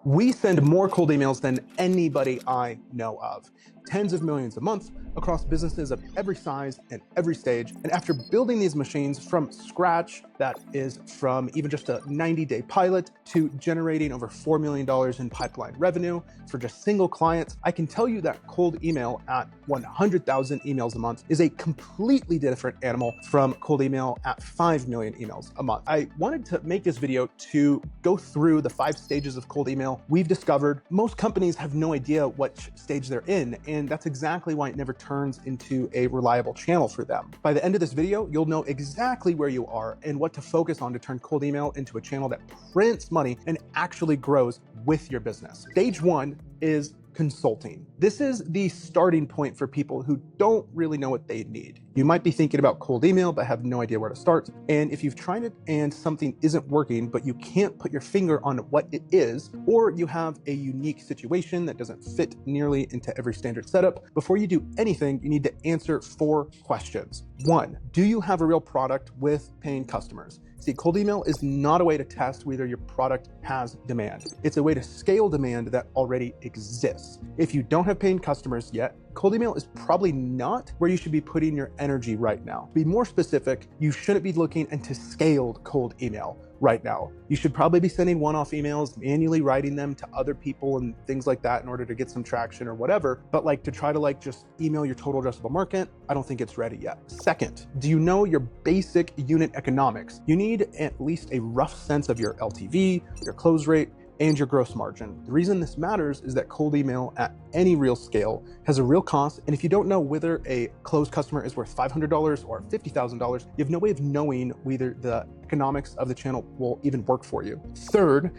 We send more cold emails than anybody I know of. Tens of millions a month across businesses of every size and every stage. And after building these machines from scratch, that is from even just a 90-day pilot to generating over $4 million in pipeline revenue for just single clients, I can tell you that cold email at 100,000 emails a month is a completely different animal from cold email at 5 million emails a month. I wanted to make this video to go through the 5 stages of cold email we've discovered. Most companies have no idea which stage they're in, and that's exactly why it never turns into a reliable channel for them. By the end of this video, you'll know exactly where you are and what to focus on to turn cold email into a channel that prints money and actually grows with your business. Stage 1 is consulting. This is the starting point for people who don't really know what they need. You might be thinking about cold email, but have no idea where to start. And if you've tried it and something isn't working, but you can't put your finger on what it is, or you have a unique situation that doesn't fit nearly into every standard setup, before you do anything, you need to answer 4 questions. 1, do you have a real product with paying customers? See, cold email is not a way to test whether your product has demand. It's a way to scale demand that already exists. If you don't have paying customers yet, cold email is probably not where you should be putting your energy right now. To be more specific, you shouldn't be looking into scaled cold email right now. You should probably be sending one-off emails, manually writing them to other people and things like that in order to get some traction or whatever. But to try to just email your total addressable market, I don't think it's ready yet. Second, do you know your basic unit economics? You need at least a rough sense of your LTV, your close rate, and your gross margin. The reason this matters is that cold email at any real scale has a real cost, and if you don't know whether a closed customer is worth $500 or $50,000, you have no way of knowing whether the economics of the channel will even work for you. Third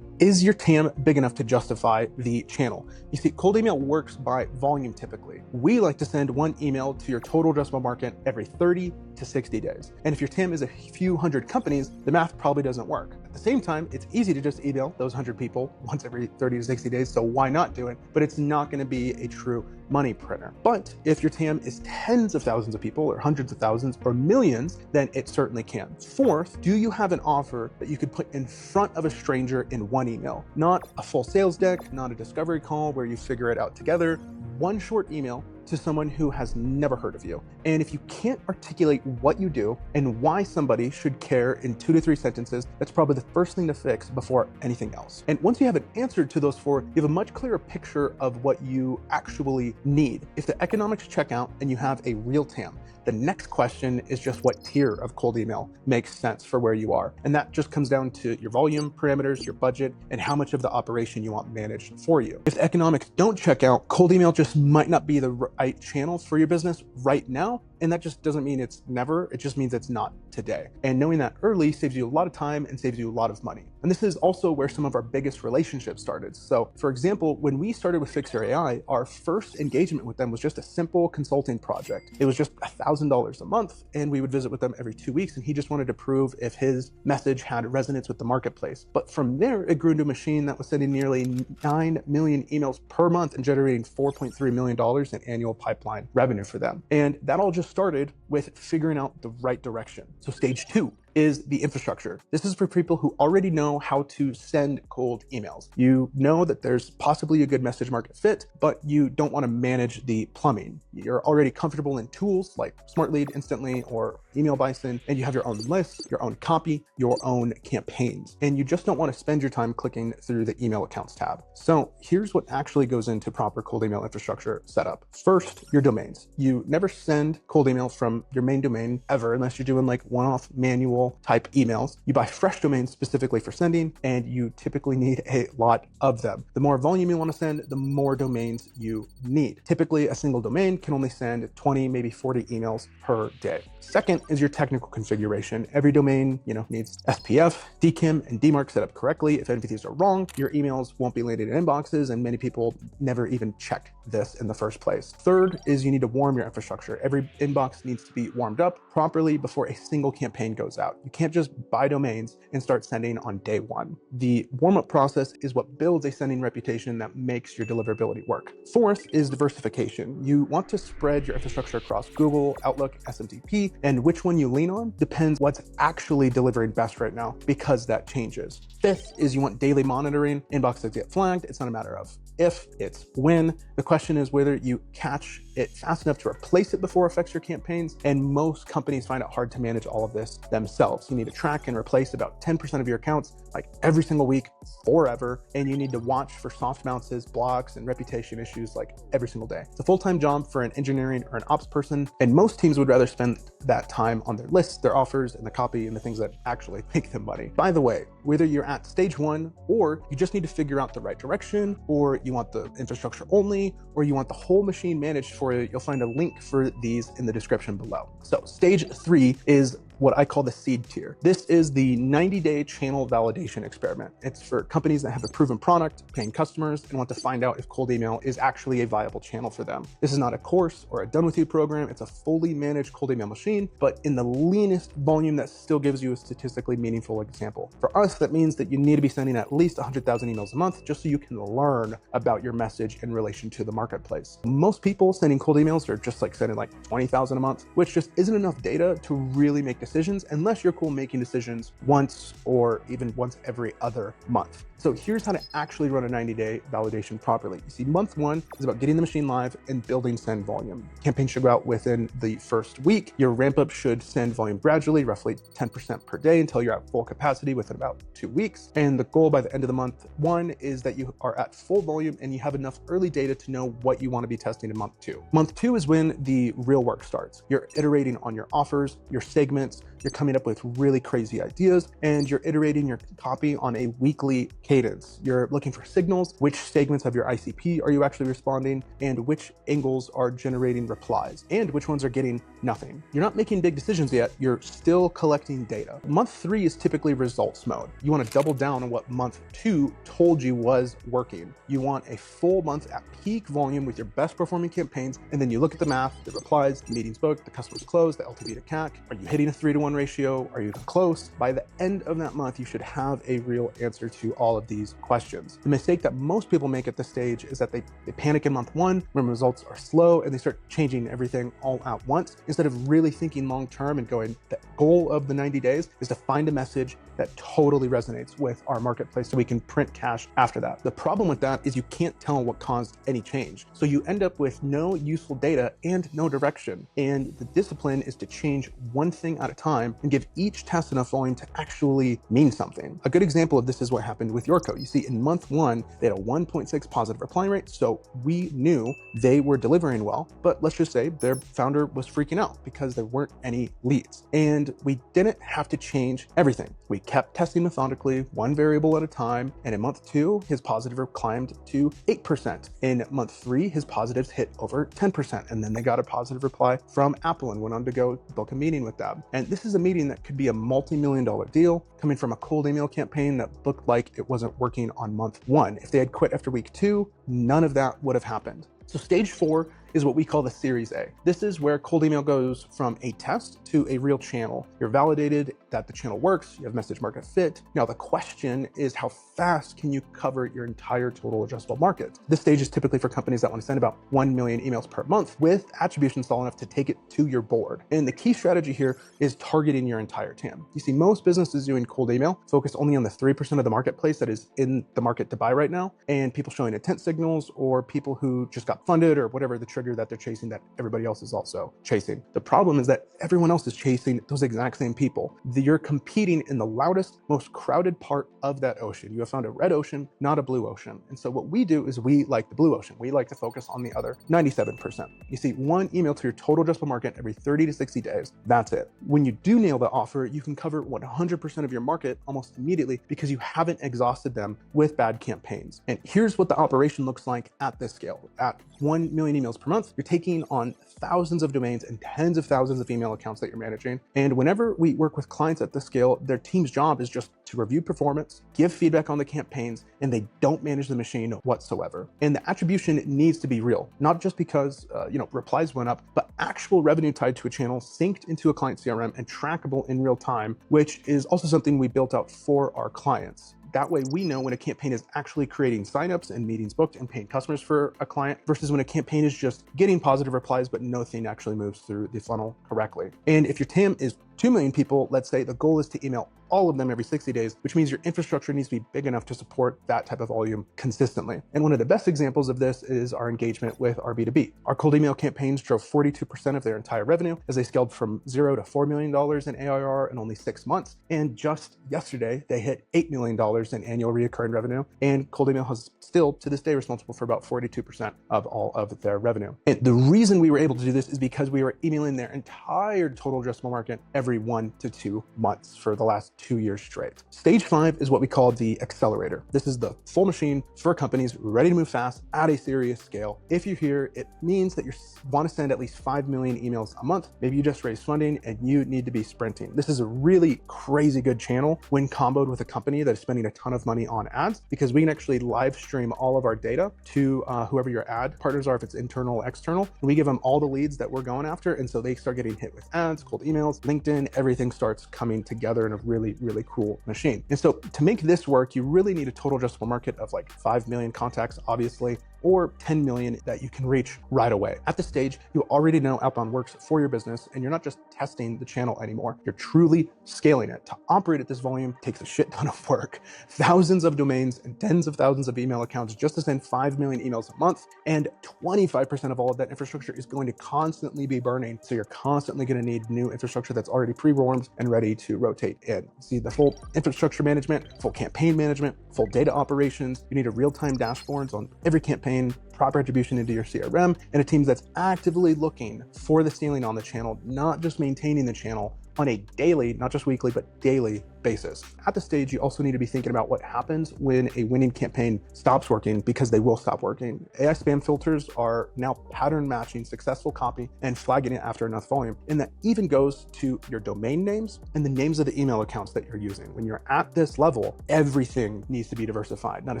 is your TAM big enough to justify the channel? You see, cold email works by volume typically. We like to send one email to your total addressable market every 30 to 60 days. And if your TAM is a few hundred companies, the math probably doesn't work. At the same time, it's easy to just email those 100 people once every 30 to 60 days, so why not do it? But it's not gonna be a true money printer. But if your TAM is tens of thousands of people or hundreds of thousands or millions, then it certainly can. Fourth, do you have an offer that you could put in front of a stranger in one email? Not a full sales deck, not a discovery call where you figure it out together. One short email to someone who has never heard of you. And if you can't articulate what you do and why somebody should care in 2 to 3 sentences, that's probably the first thing to fix before anything else. And once you have an answer to those 4, you have a much clearer picture of what you actually need. If the economics check out and you have a real TAM, the next question is just what tier of cold email makes sense for where you are. And that just comes down to your volume parameters, your budget, and how much of the operation you want managed for you. If the economics don't check out, cold email just might not be the right channel for your business right now. And that just doesn't mean it's never, it just means it's not today. And knowing that early saves you a lot of time and saves you a lot of money. And this is also where some of our biggest relationships started. So for example, when we started with Fixer AI, our first engagement with them was just a simple consulting project. It was just $1,000 a month, and we would visit with them every 2 weeks. And he just wanted to prove if his message had resonance with the marketplace. But from there, it grew into a machine that was sending nearly 9 million emails per month and generating $4.3 million in annual pipeline revenue for them. And that all just started with figuring out the right direction. So stage 2 is the infrastructure. This is for people who already know how to send cold emails. You know that there's possibly a good message market fit, but you don't want to manage the plumbing. You're already comfortable in tools like Smart Lead Instantly or Email Bison, and you have your own lists, your own copy, your own campaigns, and you just don't want to spend your time clicking through the email accounts tab. So here's what actually goes into proper cold email infrastructure setup. First, your domains. You never send cold email from your main domain ever, unless you're doing one-off manual type emails. You buy fresh domains specifically for sending, and you typically need a lot of them. The more volume you want to send, the more domains you need. Typically, a single domain can only send 20, maybe 40 emails per day. Second is your technical configuration. Every domain, needs SPF, DKIM, and DMARC set up correctly. If any of these are wrong, your emails won't be landed in inboxes, and many people never even check this in the first place. Third is you need to warm your infrastructure. Every inbox needs to be warmed up properly before a single campaign goes out. out. You can't just buy domains and start sending on day one. The warm-up process is what builds a sending reputation that makes your deliverability work. Fourth is diversification. You want to spread your infrastructure across Google, Outlook, SMTP, and which one you lean on depends what's actually delivering best right now, because that changes. Fifth is you want daily monitoring. Inboxes get flagged. It's not a matter of if, it's when. The question is whether you catch it fast enough to replace it before it affects your campaigns, and most companies find it hard to manage all of this themselves. You need to track and replace about 10% of your accounts like every single week forever, and you need to watch for soft bounces, blocks, and reputation issues like every single day. It's a full-time job for an engineering or an ops person, and most teams would rather spend that time on their lists, their offers, and the copy, and the things that actually make them money. By the way, whether you're at stage one or you just need to figure out the right direction, or you want the infrastructure only, or you want the whole machine managed for you, you'll find a link for these in the description below. So stage 3 is what I call the seed tier. This is the 90-day channel validation experiment. It's for companies that have a proven product, paying customers, and want to find out if cold email is actually a viable channel for them. This is not a course or a done with you program. It's a fully managed cold email machine, but in the leanest volume that still gives you a statistically meaningful example. For us, that means that you need to be sending at least 100,000 emails a month just so you can learn about your message in relation to the marketplace. Most people sending cold emails are just like sending like 20,000 a month, which just isn't enough data to really make decisions unless you're cool making decisions once or even once every other month. So here's how to actually run a 90-day validation properly. You see, month 1 is about getting the machine live and building send volume. Campaign should go out within the first week. Your ramp up should send volume gradually, roughly 10% per day, until you're at full capacity within about 2 weeks. And the goal by the end of the month 1 is that you are at full volume and you have enough early data to know what you want to be testing in month 2. Month 2 is when the real work starts. You're iterating on your offers, your segments, you're coming up with really crazy ideas, and you're iterating your copy on a weekly cadence. You're looking for signals, which segments of your ICP are you actually responding, and which angles are generating replies, and which ones are getting nothing. You're not making big decisions yet, you're still collecting data. Month 3 is typically results mode. You want to double down on what month 2 told you was working. You want a full month at peak volume with your best performing campaigns, and then you look at the math, the replies, the meetings booked, the customers closed, the LTV to CAC. Are you hitting a 3-to-1 ratio? Are you close? By the end of that month, you should have a real answer to all of these questions. The mistake that most people make at this stage is that they panic in month 1 when results are slow and they start changing everything all at once, instead of really thinking long term and going, the goal of the 90 days is to find a message that totally resonates with our marketplace so we can print cash after that. The problem with that is you can't tell what caused any change. So you end up with no useful data and no direction. And the discipline is to change one thing at a time and give each test enough volume to actually mean something. A good example of this is what happened with Yorko. You see, in month 1, they had a 1.6 positive reply rate, so we knew they were delivering well, but let's just say their founder was freaking out because there weren't any leads. And we didn't have to change everything. We kept testing methodically, one variable at a time, and in month 2, his positive climbed to 8%. In month 3, his positives hit over 10%, and then they got a positive reply from Apple and went on to go book a meeting with them. And this is a meeting that could be a multi-million-dollar deal coming from a cold email campaign that looked like it wasn't working on month 1. If they had quit after week 2, none of that would have happened. So stage 4 is what we call the Series A. This is where cold email goes from a test to a real channel. You're validated that the channel works, you have message market fit. Now the question is, how fast can you cover your entire total addressable market? This stage is typically for companies that want to send about 1 million emails per month with attribution solid enough to take it to your board. And the key strategy here is targeting your entire TAM. You see, most businesses doing cold email focus only on the 3% of the marketplace that is in the market to buy right now, and people showing intent signals or people who just got funded or whatever the trigger that they're chasing that everybody else is also chasing. The problem is that everyone else is chasing those exact same people. You're competing in the loudest, most crowded part of that ocean. You have found a red ocean, not a blue ocean. And so what we do is we like the blue ocean. We like to focus on the other 97%. You see, one email to your total addressable market every 30 to 60 days. That's it. When you do nail the offer, you can cover 100% of your market almost immediately because you haven't exhausted them with bad campaigns. And here's what the operation looks like at this scale. At 1 million emails per month, month, you're taking on thousands of domains and tens of thousands of email accounts that you're managing. And whenever we work with clients at this scale, their team's job is just to review performance, give feedback on the campaigns, and they don't manage the machine whatsoever. And the attribution needs to be real, not just because replies went up, but actual revenue tied to a channel synced into a client CRM and trackable in real time, which is also something we built out for our clients. That way we know when a campaign is actually creating signups and meetings booked and paying customers for a client versus when a campaign is just getting positive replies, but nothing actually moves through the funnel correctly. And if your TAM is 2 million people, let's say the goal is to email all of them every 60 days, which means your infrastructure needs to be big enough to support that type of volume consistently. And one of the best examples of this is our engagement with our B2B. Our cold email campaigns drove 42% of their entire revenue as they scaled from $0 to $4 million in ARR in only 6 months. And just yesterday, they hit $8 million in annual recurring revenue. And cold email has still, to this day, responsible for about 42% of all of their revenue. And the reason we were able to do this is because we were emailing their entire total addressable market every 1 to 2 months for the last 2 years straight. Stage 5 is what we call the accelerator. This is the full machine for companies ready to move fast at a serious scale. If you're here, it means that you want to send at least 5 million emails a month. Maybe you just raised funding and you need to be sprinting. This is a really crazy good channel when comboed with a company that is spending a ton of money on ads, because we can actually live stream all of our data to whoever your ad partners are, if it's internal or external. And we give them all the leads that we're going after. And so they start getting hit with ads, cold emails, LinkedIn, everything starts coming together in a really, really cool machine. And so to make this work, you really need a total addressable market of like 5 million contacts, obviously, or 10 million that you can reach right away. At this stage, you already know outbound works for your business, and you're not just testing the channel anymore. You're truly scaling it. To operate at this volume takes a shit ton of work. Thousands of domains and tens of thousands of email accounts just to send 5 million emails a month, and 25% of all of that infrastructure is going to constantly be burning. So you're constantly going to need new infrastructure that's already pre-warmed and ready to rotate in. See, the full infrastructure management, full campaign management, full data operations. You need a real-time dashboards on every campaign, proper attribution into your CRM, and a team that's actively looking for the ceiling on the channel, not just maintaining the channel on a daily, not just weekly, but daily basis. At this stage, you also need to be thinking about what happens when a winning campaign stops working, because they will stop working. AI spam filters are now pattern matching successful copy and flagging it after enough volume. And that even goes to your domain names and the names of the email accounts that you're using. When you're at this level, everything needs to be diversified. Not a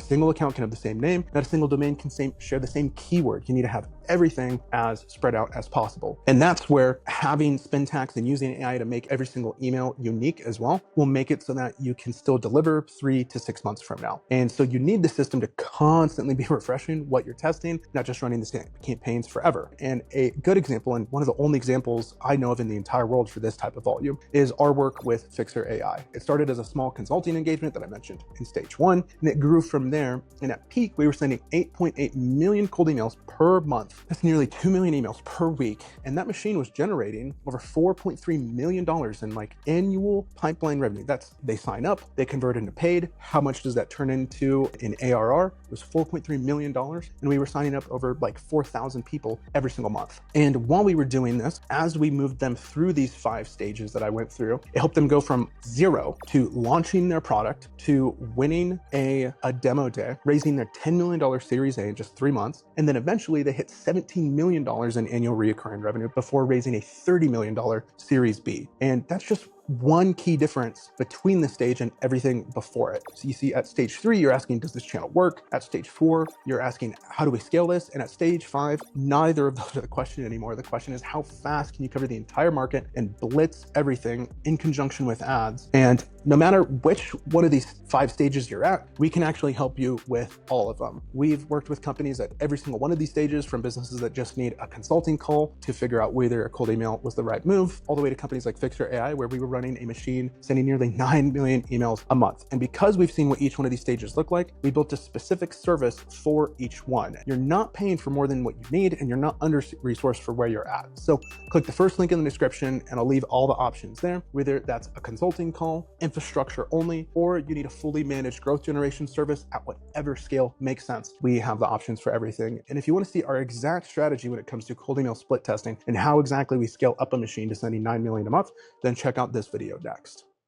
single account can have the same name. Not a single domain can share the same keyword. You need to have everything as spread out as possible. And that's where having spin tags and using AI to make every single email unique as well will make it so that you can still deliver 3 to 6 months from now. And so you need the system to constantly be refreshing what you're testing, not just running the same campaigns forever. And a good example, and one of the only examples I know of in the entire world for this type of volume, is our work with Fixer AI. It started as a small consulting engagement that I mentioned in stage 1, and it grew from there. And at peak, we were sending 8.8 million cold emails per month. That's nearly 2 million emails per week. And that machine was generating over $4.3 million in like annual pipeline revenue. That's, they sign up, they convert into paid. How much does that turn into in ARR? It was $4.3 million. And we were signing up over like 4,000 people every single month. And while we were doing this, as we moved them through these 5 stages that I went through, it helped them go from 0 to launching their product to winning a demo day, raising their $10 million Series A in just 3 months. And then eventually they hit $17 million in annual recurring revenue before raising a $30 million Series B. And that's just one key difference between the stage and everything before it. So you see at stage 3, you're asking, does this channel work? At stage 4, you're asking, how do we scale this? And at stage 5, neither of those are the question anymore. The question is, how fast can you cover the entire market and blitz everything in conjunction with ads? And no matter which one of these 5 stages you're at, we can actually help you with all of them. We've worked with companies at every single one of these stages, from businesses that just need a consulting call to figure out whether a cold email was the right move, all the way to companies like Fixer AI, where we were running a machine sending nearly 9 million emails a month. And because we've seen what each one of these stages look like, we built a specific service for each one. You're not paying for more than what you need, and you're not under-resourced for where you're at. So click the first link in the description and I'll leave all the options there, whether that's a consulting call, infrastructure only, or you need a fully managed growth generation service at whatever scale makes sense. We have the options for everything. And if you want to see our exact strategy when it comes to cold email split testing and how exactly we scale up a machine to sending 9 million a month, then check out this video next.